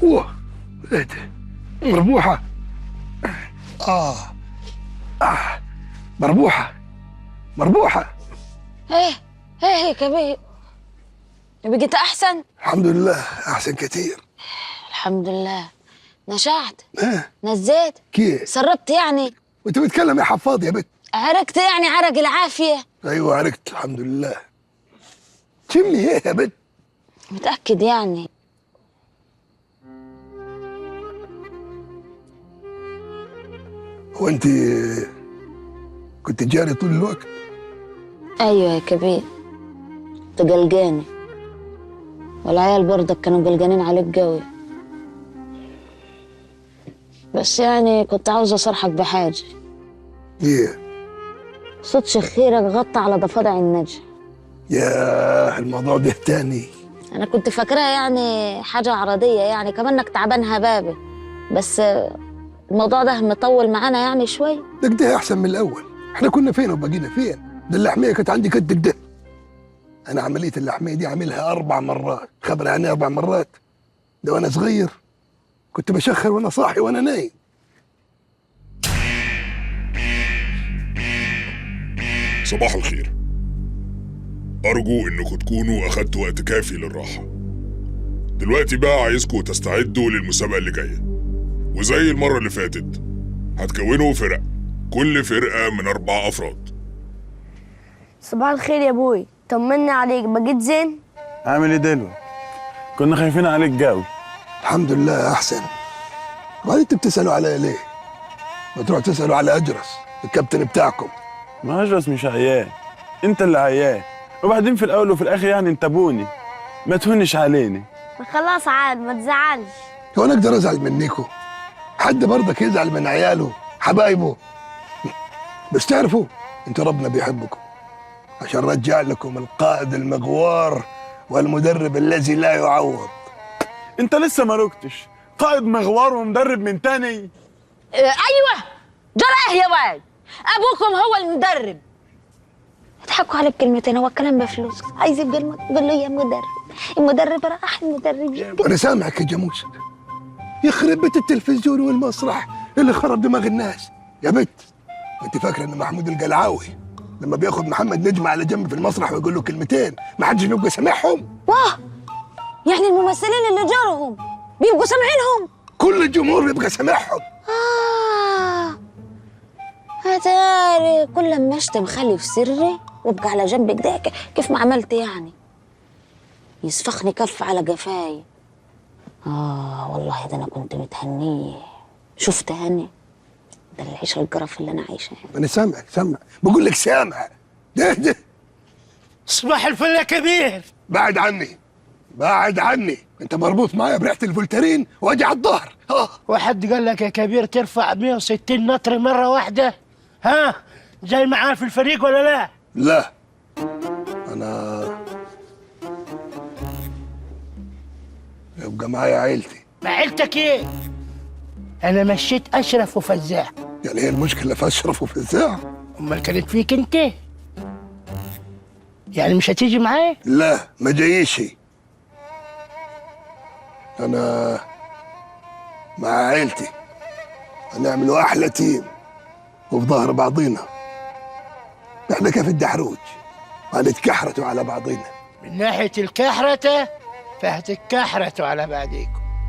اوه ايه ده؟ مربوحة. آه مربوحة مربوحة. ايه ايه يا كبير، بقيت احسن؟ الحمد لله أحسن كتير. الحمد لله. نشعت؟ اه نزيت؟ كيف؟ سربت يعني؟ وانت بتتكلم يا حفاض يا بت؟ عرقت يعني عرق العافية؟ ايوه عرقت الحمد لله. شمي ايه يا بت؟ متأكد يعني؟ هو انت كنت جاري طول الوقت؟ ايوه يا كبير، انت قلقاني والعيال برضك كانوا قلقانين عليك قوي، بس يعني كنت عاوزة اصرحك بحاجة. ايه؟ صوت شخيرك غطى على ضفادع النجا. يا الموضوع ده تاني. انا كنت فاكراها يعني حاجة عرضية، يعني كمانك تعبان هبابة، بس الموضوع ده مطول معانا يعني شوي. ده احسن من الاول. احنا كنا فين وبقينا فين؟ ده اللحمية كانت عندي قد كده. انا عملية اللحمية دي عاملها 4 مرات. خبر يعني 4 مرات؟ ده وانا صغير كنت بشخر وانا صاحي وانا نايم. صباح الخير. أرجو إنكم تكونوا أخدتوا وقت كافي للراحة. دلوقتي بقى عايزكم تستعدوا للمسابقة اللي جاية، وزي المرة اللي فاتت هتكونوا فرق، كل فرقة من 4 أفراد. صباح الخير يا ابوي، طمنا عليك، بقيت زين؟ عامل ايه دلوقتي؟ كنا خايفين عليك قوي. الحمد لله احسن. وبعدين انتوا بتسالوا عليا ليه؟ ما تروح تسالوا على اجرس الكابتن بتاعكم. ما اجرس مش عيان، انت اللي عيان. وبعدين في الاول وفي الاخر يعني انت ابوني، ما تهونش علينا. خلاص عاد ما تزعلش. هو انا اقدر ازعل منكم؟ حد برضك يزعل من عياله حبايبه؟ بس تعرفوا انتوا ربنا بيحبكم عشان رجع لكم القائد المغوار والمدرب الذي لا يعوض. انت لسه ما ركتش قائد مغوار ومدرب من تاني. ايوه جرى يا واد، ابوكم هو المدرب. اضحكوا عليه بكلمتين، هو الكلام بفلوس. عايز يبقى قول له يا مدرب. المدرب راح، المدرب جه. انا سامعك يا جاموس. يخرب بيت التلفزيون والمسرح اللي خرب دماغ الناس. يا بت انت فاكره ان محمود القلعاوي لما بياخد محمد نجم على جنب في المسرح ويقول له كلمتين ما حدش بيبقى سامعهم؟ واه، يعني الممثلين اللي جارهم بيبقوا سامعينهم؟ كل الجمهور بيبقى سامعهم. هتاري كل ما اشتم خلي في سري وابقى على جنب كده كيف ما عملت يعني. يسفخني كف على قفاي. والله ده انا كنت متهنيه. شفت هاني؟ ده العيشه القرف اللي انا عايشاه. انا سامع بقول لك سامع. ده صباح الفل يا كبير. بعد عني انت مربوط معايا بريحه الفولترين واجي على الظهر. وحد قال لك يا كبير ترفع 160 نطر مره واحده؟ ها جاي معاه في الفريق ولا لا؟ لا انا يبقى معايا عيلتي. مع عيلتك ايه؟ انا مشيت اشرف وفزاع. يعني هي المشكله في اشرف وفزاع؟ امال كانت فيك انت؟ يعني مش هتيجي معايا؟ لا ما جايش. انا مع عيلتي هنعملوا احلى تيم وفي ظهر بعضينا. احنا كيف الدحروج هنتكحرتوا على بعضينا. من ناحيه الكحرته فهتتكحرتوا على بعضيكم.